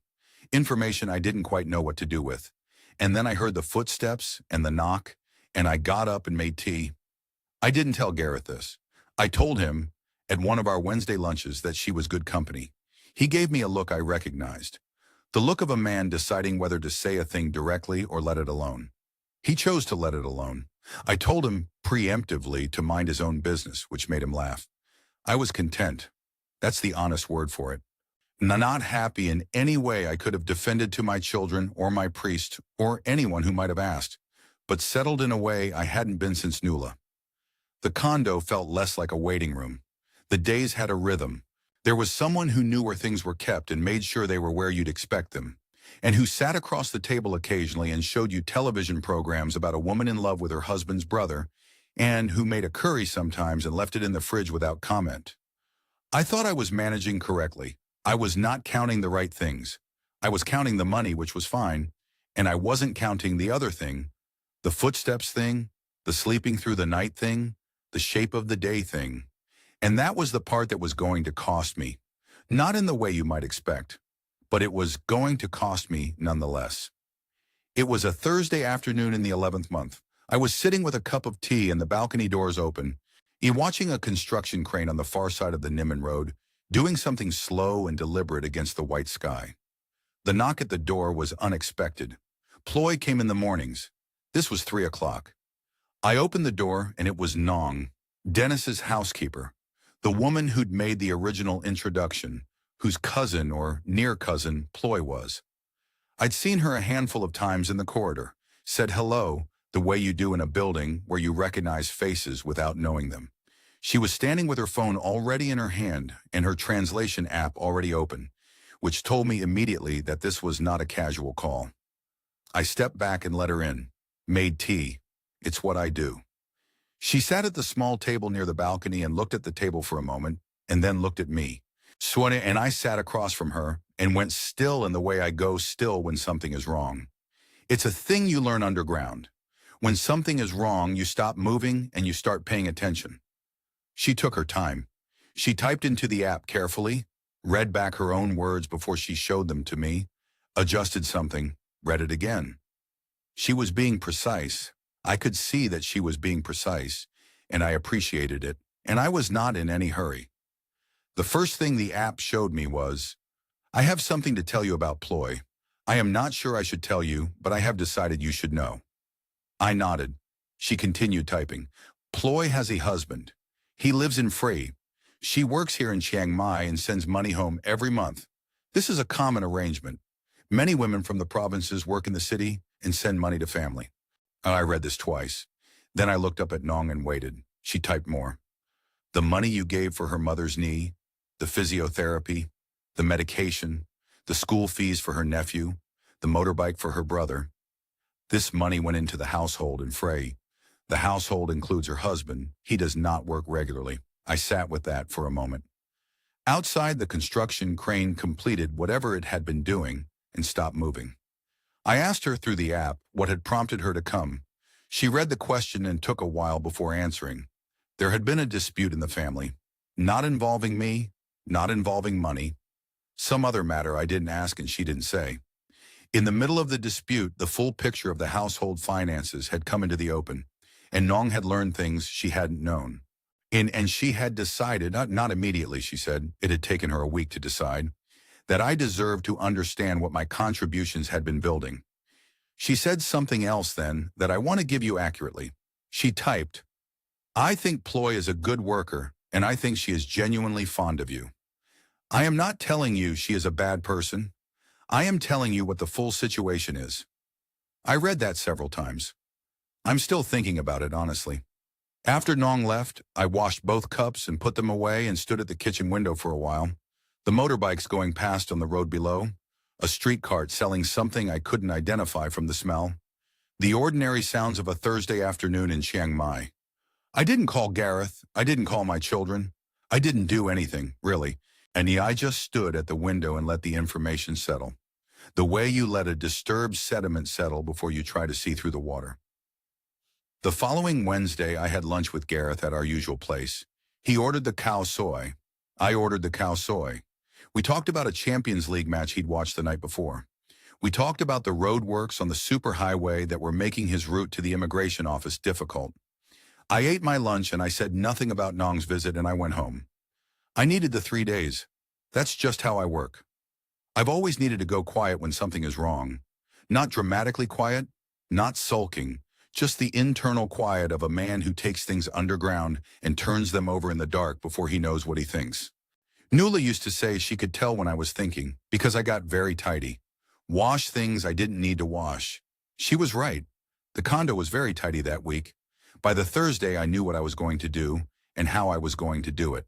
Information I didn't quite know what to do with. And then I heard the footsteps and the knock, and I got up and made tea. I didn't tell Gareth this. I told him at one of our Wednesday lunches that she was good company. He gave me a look I recognized. The look of a man deciding whether to say a thing directly or let it alone. He chose to let it alone. I told him preemptively to mind his own business, which made him laugh. I was content. That's the honest word for it. Not happy in any way I could have defended to my children or my priest or anyone who might have asked, but settled in a way I hadn't been since Nula. The condo felt less like a waiting room. The days had a rhythm. There was someone who knew where things were kept and made sure they were where you'd expect them, and who sat across the table occasionally and showed you television programs about a woman in love with her husband's brother, and who made a curry sometimes and left it in the fridge without comment. I thought I was managing correctly. I was not counting the right things. I was counting the money, which was fine, and I wasn't counting the other thing, the footsteps thing, the sleeping through the night thing, the shape of the day thing. And that was the part that was going to cost me. Not in the way you might expect, but it was going to cost me nonetheless. It was a Thursday afternoon in the 11th month. I was sitting with a cup of tea and the balcony doors open, watching a construction crane on the far side of the Niman Road, doing something slow and deliberate against the white sky. The knock at the door was unexpected. Ploy came in the mornings. This was 3 o'clock. I opened the door and it was Nong, Dennis's housekeeper, the woman who'd made the original introduction, whose cousin or near cousin Ploy was. I'd seen her a handful of times in the corridor, said hello, the way you do in a building where you recognize faces without knowing them. She was standing with her phone already in her hand and her translation app already open, which told me immediately that this was not a casual call. I stepped back and let her in, made tea. It's what I do. She sat at the small table near the balcony and looked at the table for a moment, and then looked at me. Swanee and I sat across from her and went still in the way I go still when something is wrong. It's a thing you learn underground. When something is wrong, you stop moving and you start paying attention. She took her time. She typed into the app carefully, read back her own words before she showed them to me, adjusted something, read it again. She was being precise. I could see that she was being precise, and I appreciated it, and I was not in any hurry. The first thing the app showed me was, I have something to tell you about Ploy. I am not sure I should tell you, but I have decided you should know. I nodded. She continued typing. Ploy has a husband. He lives in Free. She works here in Chiang Mai and sends money home every month. This is a common arrangement. Many women from the provinces work in the city and send money to family. I read this twice. Then I looked up at Nong and waited. She typed more. The money you gave for her mother's knee, the physiotherapy, the medication, the school fees for her nephew, the motorbike for her brother. This money went into the household in Frey. The household includes her husband. He does not work regularly. I sat with that for a moment. Outside, the construction crane completed whatever it had been doing and stopped moving. I asked her through the app what had prompted her to come. She read the question and took a while before answering. There had been a dispute in the family, not involving me, not involving money. Some other matter I didn't ask and she didn't say. In the middle of the dispute, the full picture of the household finances had come into the open, and Nong had learned things she hadn't known. And she had decided, not immediately, she said, it had taken her a week to decide, that I deserved to understand what my contributions had been building. She said something else then that I want to give you accurately. She typed, I think Ploy is a good worker, and I think she is genuinely fond of you. I am not telling you she is a bad person. I am telling you what the full situation is. I read that several times. I'm still thinking about it, honestly. After Nong left, I washed both cups and put them away and stood at the kitchen window for a while. The motorbikes going past on the road below, a street cart selling something I couldn't identify from the smell, The ordinary sounds of a Thursday afternoon in Chiang Mai. I didn't call Gareth. I didn't call my children. I didn't do anything, really. And I just stood at the window and let the information settle. The way you let a disturbed sediment settle before you try to see through the water. The following Wednesday, I had lunch with Gareth at our usual place. He ordered the cow soy. I ordered the cow soy. We talked about a Champions League match he'd watched the night before. We talked about the roadworks on the superhighway that were making his route to the immigration office difficult. I ate my lunch and I said nothing about Nong's visit and I went home. I needed the 3 days. That's just how I work. I've always needed to go quiet when something is wrong. Not dramatically quiet, not sulking, just the internal quiet of a man who takes things underground and turns them over in the dark before he knows what he thinks. Nuala used to say she could tell when I was thinking because I got very tidy. Wash things I didn't need to wash. She was right. The condo was very tidy that week. By the Thursday, I knew what I was going to do and how I was going to do it.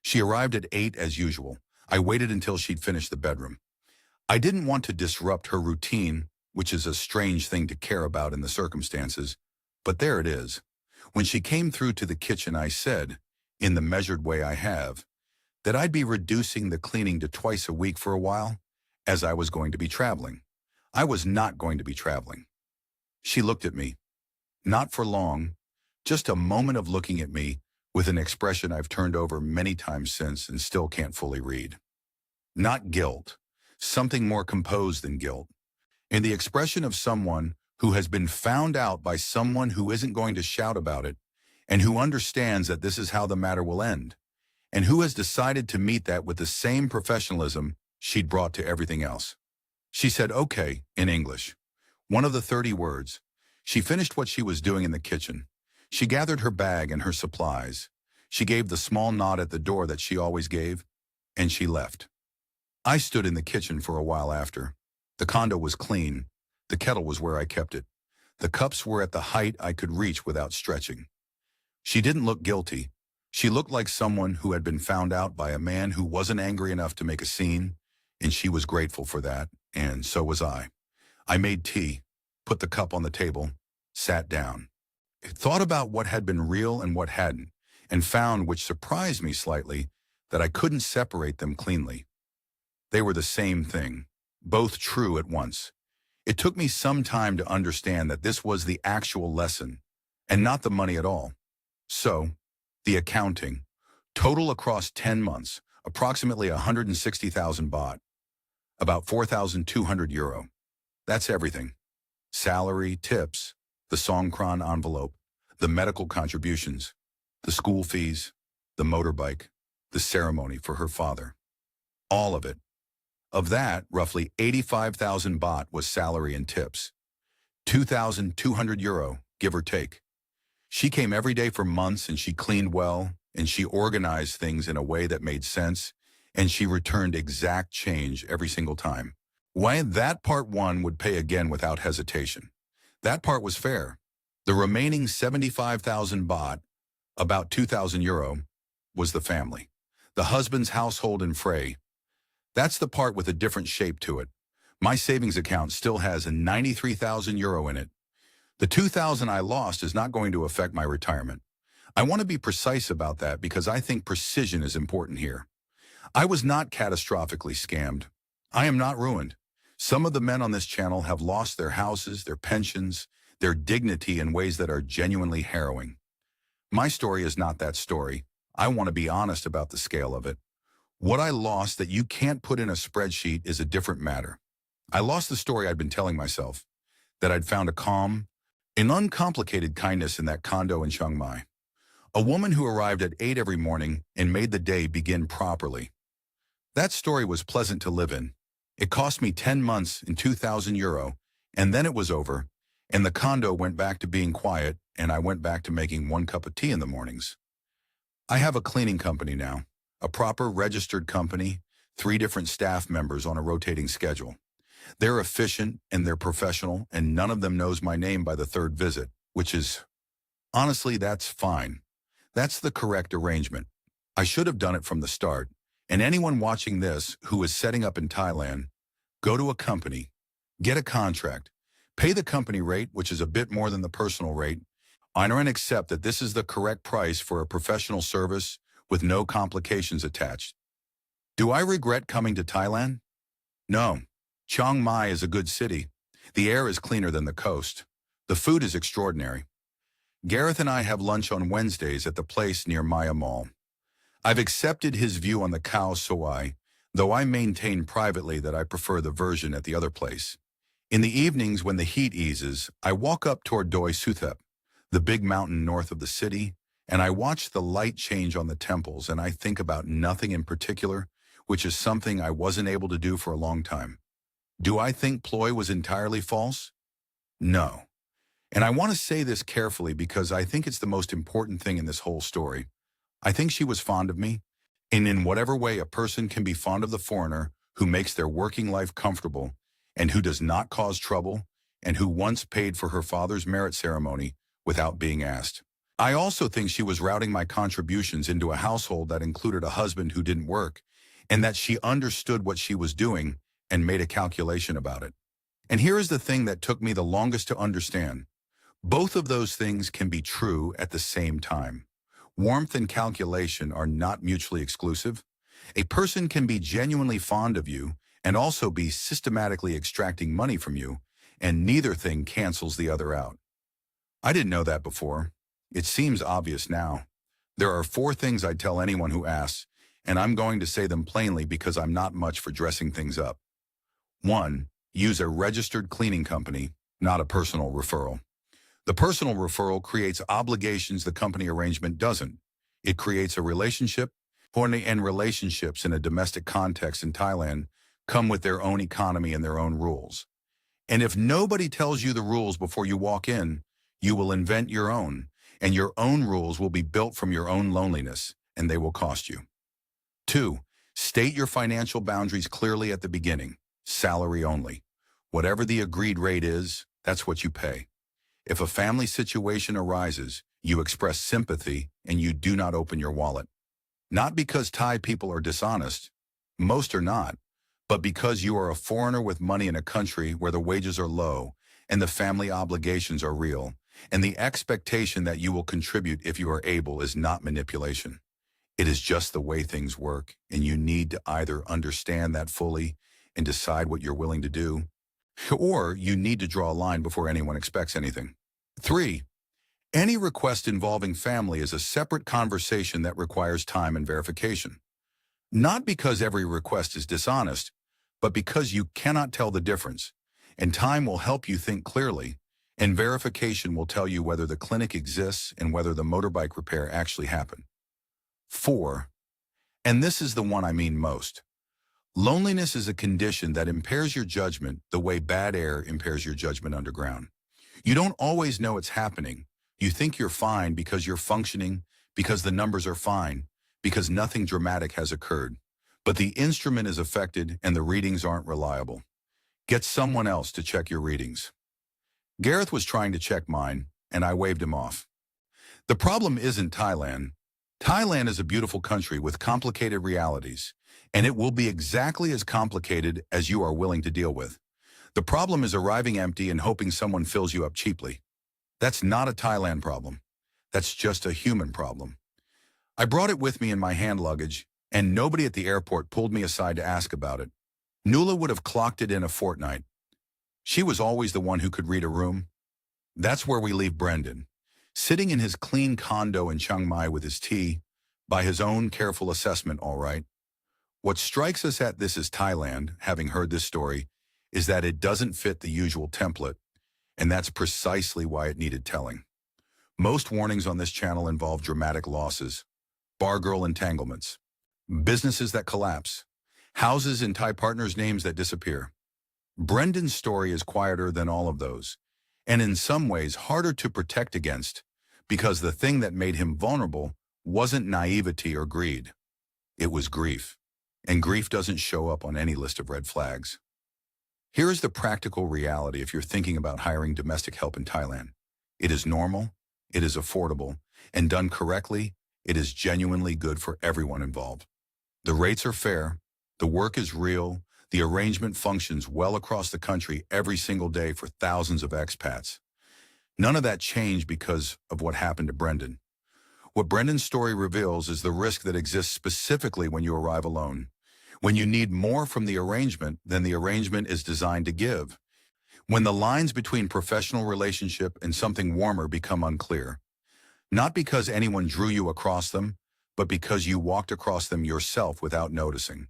She arrived at 8 as usual. I waited until she'd finished the bedroom. I didn't want to disrupt her routine, which is a strange thing to care about in the circumstances, but there it is. When she came through to the kitchen, I said, in the measured way I have, that I'd be reducing the cleaning to twice a week for a while, as I was going to be traveling. I was not going to be traveling. She looked at me. Not for long, just a moment of looking at me with an expression I've turned over many times since and still can't fully read. Not guilt, something more composed than guilt. In the expression of someone who has been found out by someone who isn't going to shout about it and who understands that this is how the matter will end, and who has decided to meet that with the same professionalism she'd brought to everything else. She said, "Okay," in English. One of the 30 words. She finished what she was doing in the kitchen. She gathered her bag and her supplies. She gave the small nod at the door that she always gave, and she left. I stood in the kitchen for a while after. The condo was clean. The kettle was where I kept it. The cups were at the height I could reach without stretching. She didn't look guilty. She looked like someone who had been found out by a man who wasn't angry enough to make a scene, and she was grateful for that, and so was I. I made tea, put the cup on the table, sat down. I thought about what had been real and what hadn't, and found, which surprised me slightly, that I couldn't separate them cleanly. They were the same thing, both true at once. It took me some time to understand that this was the actual lesson, and not the money at all. So, the accounting, total across 10 months, approximately 160,000 baht, about 4,200 euro. That's everything. Salary, tips, the Songkran envelope, the medical contributions, the school fees, the motorbike, the ceremony for her father. All of it. Of that, roughly 85,000 baht was salary and tips. 2,200 euro, give or take. She came every day for months and she cleaned well and she organized things in a way that made sense and she returned exact change every single time. Why that part one would pay again without hesitation. That part was fair. The remaining 75,000 baht, about 2,000 euro, was the family. The husband's household and fray. That's the part with a different shape to it. My savings account still has a 93,000 euro in it. The 2,000 I lost is not going to affect my retirement. I want to be precise about that because I think precision is important here. I was not catastrophically scammed. I am not ruined. Some of the men on this channel have lost their houses, their pensions, their dignity in ways that are genuinely harrowing. My story is not that story. I want to be honest about the scale of it. What I lost that you can't put in a spreadsheet is a different matter. I lost the story I'd been telling myself, that I'd found a calm, an uncomplicated kindness in that condo in Chiang Mai. A woman who arrived at 8 every morning and made the day begin properly. That story was pleasant to live in. It cost me 10 months and 2,000 euro, and then it was over, and the condo went back to being quiet, and I went back to making 1 cup of tea in the mornings. I have a cleaning company now, a proper registered company, 3 different staff members on a rotating schedule. They're efficient and they're professional, and none of them knows my name by the 3rd visit, which is, honestly, that's fine. That's the correct arrangement. I should have done it from the start. And anyone watching this who is setting up in Thailand, go to a company, get a contract, Pay the company rate, which is a bit more than the personal rate. Honor and accept that this is the correct price for a professional service with no complications attached. Do I regret coming to Thailand? No. Chiang Mai is a good city. The air is cleaner than the coast. The food is extraordinary. Gareth and I have lunch on Wednesdays at the place near Maya Mall. I've accepted his view on the Khao Soi, though I maintain privately that I prefer the version at the other place. In the evenings when the heat eases, I walk up toward Doi Suthep, the big mountain north of the city, and I watch the light change on the temples, and I think about nothing in particular, which is something I wasn't able to do for a long time. Do I think Ploy was entirely false? No. And I want to say this carefully because I think it's the most important thing in this whole story. I think she was fond of me, and in whatever way a person can be fond of the foreigner who makes their working life comfortable and who does not cause trouble and who once paid for her father's merit ceremony without being asked. I also think she was routing my contributions into a household that included a husband who didn't work, and that she understood what she was doing and made a calculation about it. And here is the thing that took me the longest to understand. Both of those things can be true at the same time. Warmth and calculation are not mutually exclusive. A person can be genuinely fond of you and also be systematically extracting money from you, and neither thing cancels the other out. I didn't know that before. It seems obvious now. There are 4 things I tell anyone who asks, and I'm going to say them plainly because I'm not much for dressing things up. 1. Use a registered cleaning company, not a personal referral. The personal referral creates obligations the company arrangement doesn't. It creates a relationship, and relationships in a domestic context in Thailand come with their own economy and their own rules. And if nobody tells you the rules before you walk in, you will invent your own, and your own rules will be built from your own loneliness, and they will cost you. 2. State your financial boundaries clearly at the beginning. Salary only. Whatever the agreed rate is, that's what you pay. If a family situation arises, you express sympathy and you do not open your wallet. Not because Thai people are dishonest, most are not, but because you are a foreigner with money in a country where the wages are low and the family obligations are real, and the expectation that you will contribute if you are able is not manipulation. It is just the way things work, and you need to either understand that fully and decide what you're willing to do, or you need to draw a line before anyone expects anything. 3. Any request involving family is a separate conversation that requires time and verification. Not because every request is dishonest, but because you cannot tell the difference, and time will help you think clearly, and verification will tell you whether the clinic exists and whether the motorbike repair actually happened. 4. And this is the one I mean most. Loneliness is a condition that impairs your judgment the way bad air impairs your judgment underground. You don't always know it's happening. You think you're fine because you're functioning, because the numbers are fine, because nothing dramatic has occurred. But the instrument is affected and the readings aren't reliable. Get someone else to check your readings. Gareth was trying to check mine, and I waved him off. The problem isn't Thailand. Thailand is a beautiful country with complicated realities, and it will be exactly as complicated as you are willing to deal with. The problem is arriving empty and hoping someone fills you up cheaply. That's not a Thailand problem. That's just a human problem. I brought it with me in my hand luggage, and nobody at the airport pulled me aside to ask about it. Nuala would have clocked it in a fortnight. She was always the one who could read a room. That's where we leave Brendan, sitting in his clean condo in Chiang Mai with his tea, by his own careful assessment, all right. What strikes us at This Is Thailand, having heard this story, is that it doesn't fit the usual template, and that's precisely why it needed telling. Most warnings on this channel involve dramatic losses, bargirl entanglements, businesses that collapse, houses and Thai partners' names that disappear. Brendan's story is quieter than all of those, and in some ways harder to protect against, because the thing that made him vulnerable wasn't naivety or greed. It was grief, and grief doesn't show up on any list of red flags. Here is the practical reality if you're thinking about hiring domestic help in Thailand. It is normal, it is affordable, and done correctly, it is genuinely good for everyone involved. The rates are fair, the work is real, The arrangement functions well across the country every single day for thousands of expats. None of that changed because of what happened to Brendan. What Brendan's story reveals is the risk that exists specifically when you arrive alone. When you need more from the arrangement than the arrangement is designed to give. When the lines between professional relationship and something warmer become unclear. Not because anyone drew you across them, but because you walked across them yourself without noticing.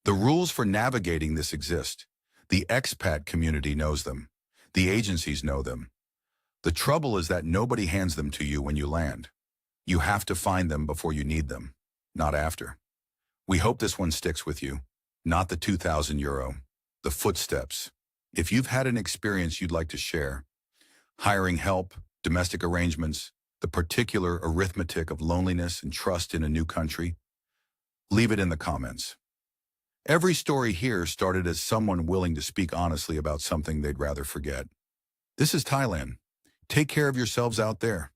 The rules for navigating this exist. The expat community knows them. The agencies know them. The trouble is that nobody hands them to you when you land. You have to find them before you need them, not after. We hope this one sticks with you, not the €2,000, the footsteps. If you've had an experience you'd like to share, hiring help, domestic arrangements, the particular arithmetic of loneliness and trust in a new country, leave it in the comments. Every story here started as someone willing to speak honestly about something they'd rather forget. This is Thailand. Take care of yourselves out there.